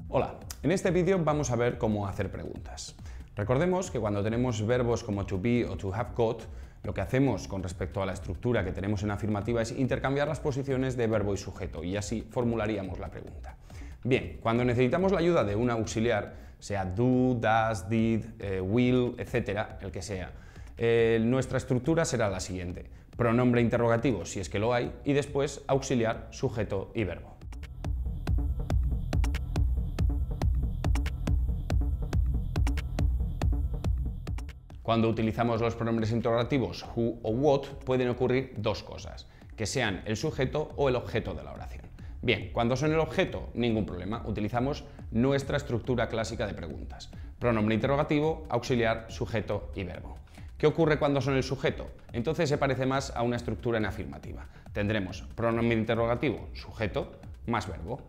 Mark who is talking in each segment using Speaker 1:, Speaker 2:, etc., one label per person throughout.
Speaker 1: Hola, en este vídeo vamos a ver cómo hacer preguntas. Recordemos que cuando tenemos verbos como to be o to have got, lo que hacemos con respecto a la estructura que tenemos en afirmativa es intercambiar las posiciones de verbo y sujeto y así formularíamos la pregunta. Bien, cuando necesitamos la ayuda de un auxiliar, sea do, does, did, will, etc., el que sea, nuestra estructura será la siguiente: pronombre interrogativo si es que lo hay y después auxiliar, sujeto y verbo. Cuando utilizamos los pronombres interrogativos who o what, pueden ocurrir dos cosas: que sean el sujeto o el objeto de la oración. Bien, cuando son el objeto, ningún problema, utilizamos nuestra estructura clásica de preguntas: pronombre interrogativo, auxiliar, sujeto y verbo. ¿Qué ocurre cuando son el sujeto? Entonces se parece más a una estructura en afirmativa. Tendremos pronombre interrogativo, sujeto, más verbo.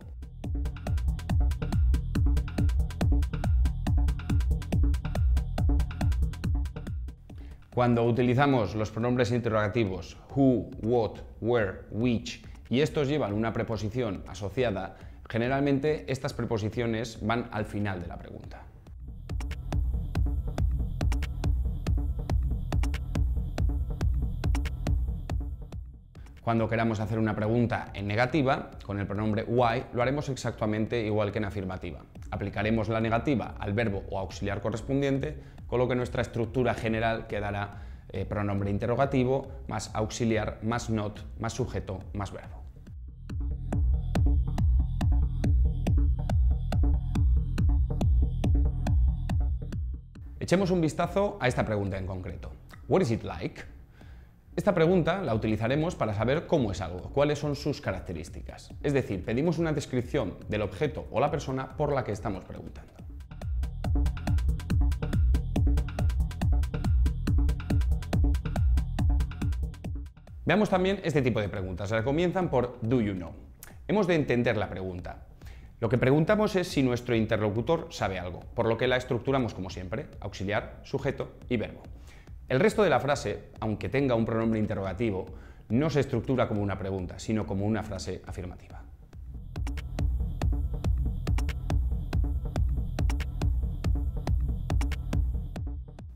Speaker 1: Cuando utilizamos los pronombres interrogativos who, what, where, which y estos llevan una preposición asociada, generalmente estas preposiciones van al final de la pregunta. Cuando queramos hacer una pregunta en negativa, con el pronombre why, lo haremos exactamente igual que en afirmativa. Aplicaremos la negativa al verbo o auxiliar correspondiente, con lo que nuestra estructura general quedará pronombre interrogativo, más auxiliar, más not, más sujeto, más verbo. Echemos un vistazo a esta pregunta en concreto. What is it like? Esta pregunta la utilizaremos para saber cómo es algo, cuáles son sus características. Es decir, pedimos una descripción del objeto o la persona por la que estamos preguntando. Veamos también este tipo de preguntas. Comienzan por do you know. Hemos de entender la pregunta. Lo que preguntamos es si nuestro interlocutor sabe algo, por lo que la estructuramos como siempre: auxiliar, sujeto y verbo. El resto de la frase, aunque tenga un pronombre interrogativo, no se estructura como una pregunta, sino como una frase afirmativa.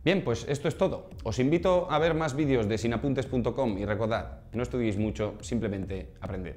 Speaker 1: Bien, pues esto es todo. Os invito a ver más vídeos de sinapuntes.com y recordad, no estudiéis mucho, simplemente aprended.